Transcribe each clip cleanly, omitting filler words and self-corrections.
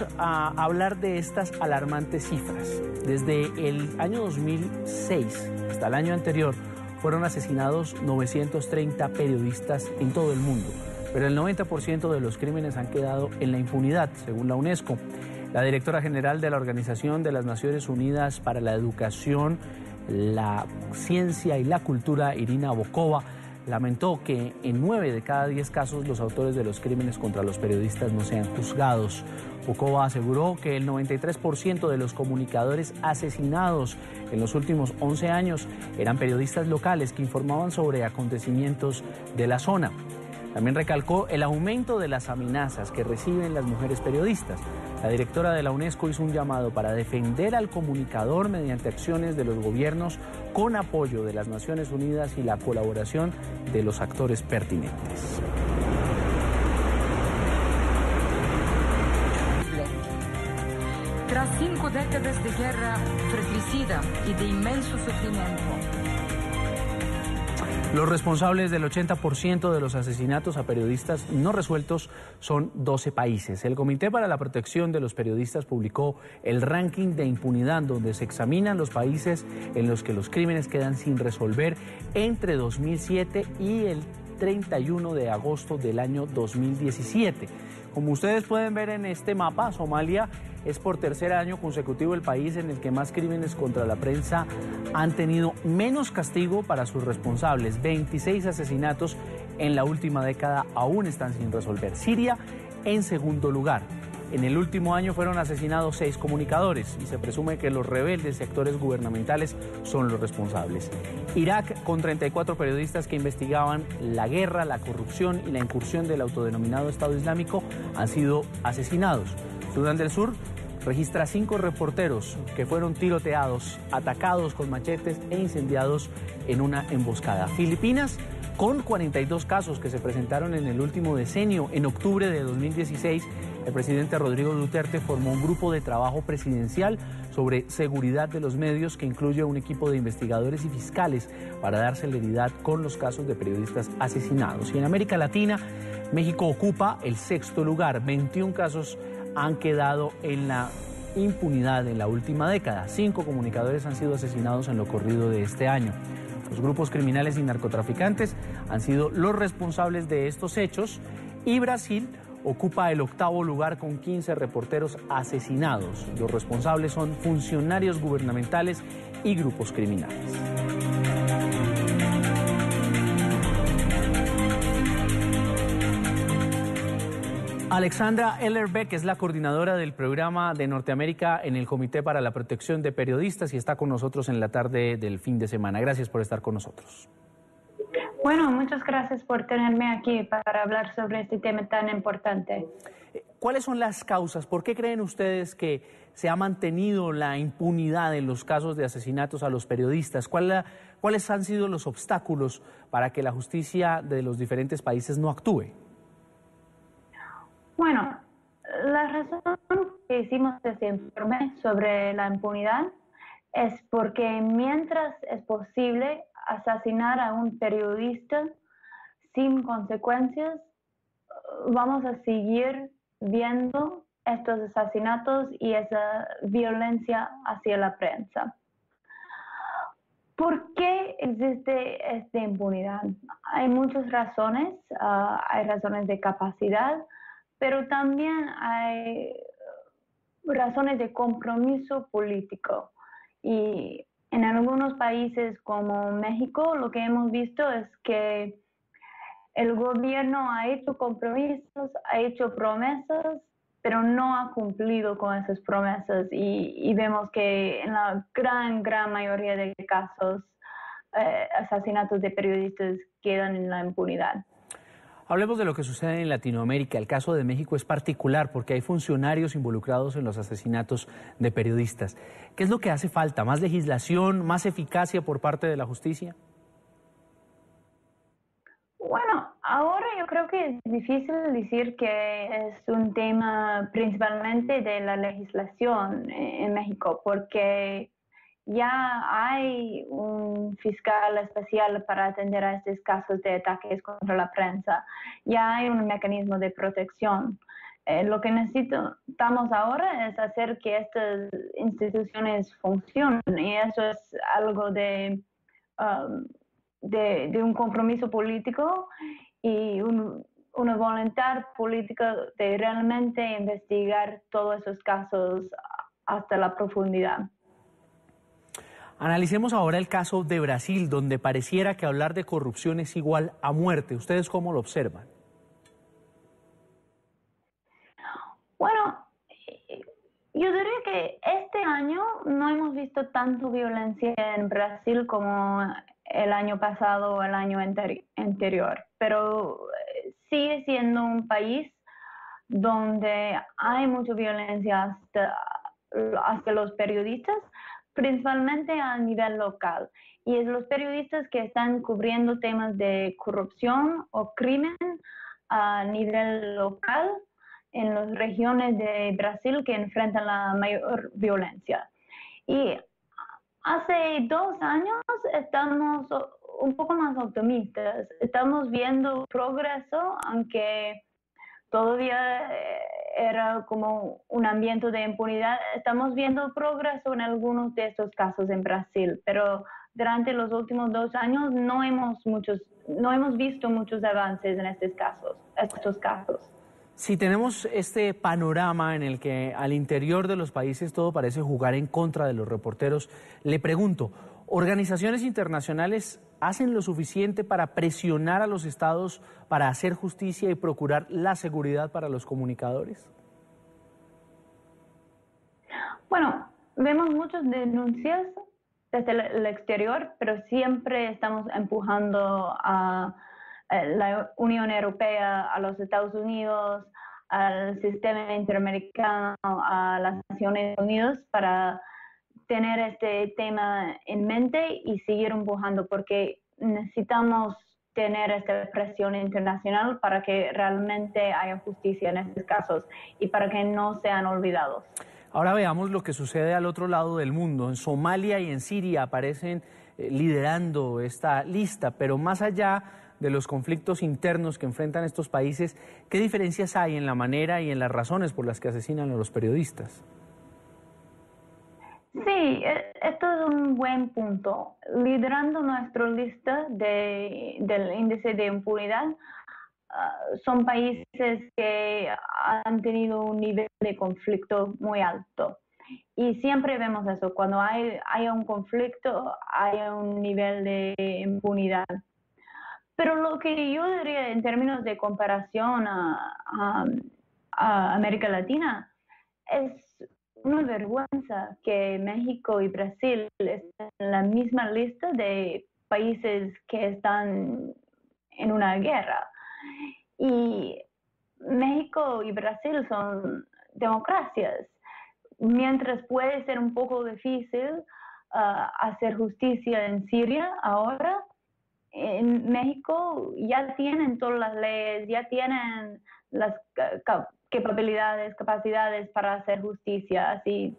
Vamos a hablar de estas alarmantes cifras. Desde el año 2006 hasta el año anterior fueron asesinados 930 periodistas en todo el mundo, pero el 90% de los crímenes han quedado en la impunidad, según la UNESCO. La directora general de la Organización de las Naciones Unidas para la Educación, la Ciencia y la Cultura, Irina Bokova, lamentó que en 9 de cada 10 casos los autores de los crímenes contra los periodistas no sean juzgados. Bokova aseguró que el 93% de los comunicadores asesinados en los últimos 11 años eran periodistas locales que informaban sobre acontecimientos de la zona. También recalcó el aumento de las amenazas que reciben las mujeres periodistas. La directora de la UNESCO hizo un llamado para defender al comunicador mediante acciones de los gobiernos con apoyo de las Naciones Unidas y la colaboración de los actores pertinentes. Tras 5 décadas de guerra fratricida y de inmenso sufrimiento, los responsables del 80% de los asesinatos a periodistas no resueltos son 12 países. El Comité para la Protección de los Periodistas publicó el ranking de impunidad, donde se examinan los países en los que los crímenes quedan sin resolver entre 2007 y el 31 de agosto del año 2017. Como ustedes pueden ver en este mapa, Somalia es por tercer año consecutivo el país en el que más crímenes contra la prensa han tenido menos castigo para sus responsables. 26 asesinatos en la última década aún están sin resolver. Siria en segundo lugar. En el último año fueron asesinados 6 comunicadores y se presume que los rebeldes y actores gubernamentales son los responsables. Irak, con 34 periodistas que investigaban la guerra, la corrupción y la incursión del autodenominado Estado Islámico, han sido asesinados. Sudán del Sur registra 5 reporteros que fueron tiroteados, atacados con machetes e incendiados en una emboscada. Filipinas, con 42 casos que se presentaron en el último decenio. En octubre de 2016, el presidente Rodrigo Duterte formó un grupo de trabajo presidencial sobre seguridad de los medios que incluye un equipo de investigadores y fiscales para dar celeridad con los casos de periodistas asesinados. Y en América Latina, México ocupa el 6º lugar. 21 casos han quedado en la impunidad en la última década. 5 comunicadores han sido asesinados en lo corrido de este año. Los grupos criminales y narcotraficantes han sido los responsables de estos hechos y Brasil ocupa el 8º lugar con 15 reporteros asesinados. Los responsables son funcionarios gubernamentales y grupos criminales. Alexandra Ellerbeck es la coordinadora del programa de Norteamérica en el Comité para la Protección de Periodistas y está con nosotros en la tarde del fin de semana. Gracias por estar con nosotros. Bueno, muchas gracias por tenerme aquí para hablar sobre este tema tan importante. ¿Cuáles son las causas? ¿Por qué creen ustedes que se ha mantenido la impunidad en los casos de asesinatos a los periodistas? ¿Cuáles han sido los obstáculos para que la justicia de los diferentes países no actúe? Bueno, la razón que hicimos este informe sobre la impunidad es porque mientras es posible asesinar a un periodista sin consecuencias, vamos a seguir viendo estos asesinatos y esa violencia hacia la prensa. ¿Por qué existe esta impunidad? Hay muchas razones, hay razones de capacidad, pero también hay razones de compromiso político. Y en algunos países como México, lo que hemos visto es que el gobierno ha hecho compromisos, ha hecho promesas, pero no ha cumplido con esas promesas. Y vemos que en la gran mayoría de casos, asesinatos de periodistas quedan en la impunidad. Hablemos de lo que sucede en Latinoamérica. El caso de México es particular porque hay funcionarios involucrados en los asesinatos de periodistas. ¿Qué es lo que hace falta? ¿Más legislación, más eficacia por parte de la justicia? Bueno, ahora yo creo que es difícil decir que es un tema principalmente de la legislación en México, porque ya hay un fiscal especial para atender a estos casos de ataques contra la prensa, ya hay un mecanismo de protección. Lo que necesitamos ahora es hacer que estas instituciones funcionen y eso es algo um, de un compromiso político y una voluntad política de realmente investigar todos esos casos hasta la profundidad. Analicemos ahora el caso de Brasil, donde pareciera que hablar de corrupción es igual a muerte. ¿Ustedes cómo lo observan? Bueno, yo diría que este año no hemos visto tanto violencia en Brasil como el año pasado o el año anterior, pero sigue siendo un país donde hay mucha violencia hacia los periodistas, principalmente a nivel local. Y es los periodistas que están cubriendo temas de corrupción o crimen a nivel local en las regiones de Brasil que enfrentan la mayor violencia. Y hace 2 años estamos un poco más optimistas. Estamos viendo progreso, aunque todavía era como un ambiente de impunidad. Estamos viendo progreso en algunos de estos casos en Brasil, pero durante los últimos 2 años no hemos visto muchos avances en estos casos. Si tenemos este panorama en el que al interior de los países todo parece jugar en contra de los reporteros, le pregunto, ¿organizaciones internacionales hacen lo suficiente para presionar a los estados para hacer justicia y procurar la seguridad para los comunicadores? Bueno, vemos muchas denuncias desde el exterior, pero siempre estamos empujando a la Unión Europea, a los Estados Unidos, al sistema interamericano, a las Naciones Unidas para tener este tema en mente y seguir empujando porque necesitamos tener esta presión internacional para que realmente haya justicia en estos casos y para que no sean olvidados. Ahora veamos lo que sucede al otro lado del mundo. En Somalia y en Siria aparecen liderando esta lista, pero más allá de los conflictos internos que enfrentan estos países, ¿qué diferencias hay en la manera y en las razones por las que asesinan a los periodistas? Sí, esto es un buen punto. Liderando nuestra lista del índice de impunidad, son países que han tenido un nivel de conflicto muy alto. Y siempre vemos eso, cuando hay un conflicto, hay un nivel de impunidad. Pero lo que yo diría en términos de comparación a América Latina es una vergüenza que México y Brasil estén en la misma lista de países que están en una guerra. Y México y Brasil son democracias. Mientras puede ser un poco difícil hacer justicia en Siria ahora, en México ya tienen todas las leyes, ya tienen las capacidades para hacer justicia, así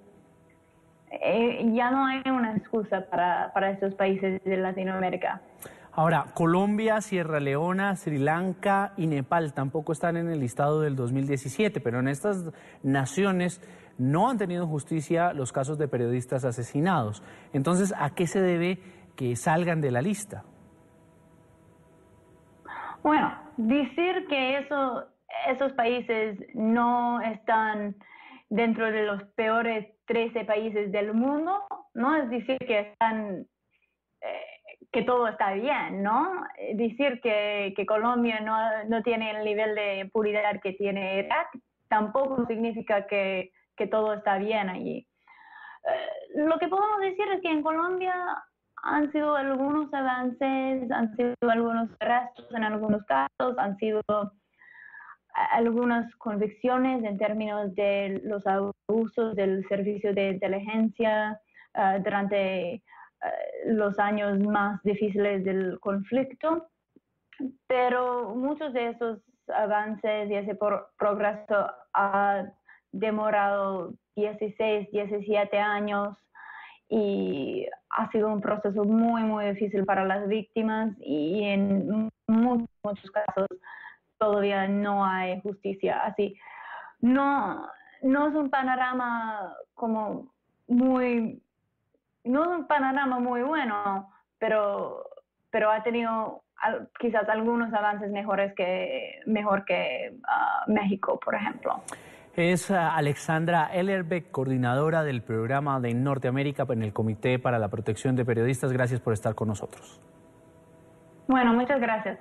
ya no hay una excusa para estos países de Latinoamérica. Ahora, Colombia, Sierra Leona, Sri Lanka y Nepal tampoco están en el listado del 2017, pero en estas naciones no han tenido justicia los casos de periodistas asesinados. Entonces, ¿a qué se debe que salgan de la lista? Bueno, decir que esos países no están dentro de los peores 13 países del mundo no es decir que están que todo está bien, ¿no? Decir que Colombia no tiene el nivel de impunidad que tiene Irak tampoco significa que todo está bien allí. Lo que podemos decir es que en Colombia han sido algunos avances, han sido algunos arrestos en algunos casos, han sido algunas convicciones en términos de los abusos del servicio de inteligencia durante los años más difíciles del conflicto, pero muchos de esos avances y ese progreso ha demorado 16, 17 años y ha sido un proceso muy, muy difícil para las víctimas y en muchos casos todavía no hay justicia. Así, no es un panorama como muy, no es un panorama muy bueno, pero ha tenido quizás algunos avances mejor que México, por ejemplo. Es Alexandra Ellerbeck, coordinadora del programa de Norteamérica en el Comité para la Protección de Periodistas. Gracias por estar con nosotros. Bueno, muchas gracias.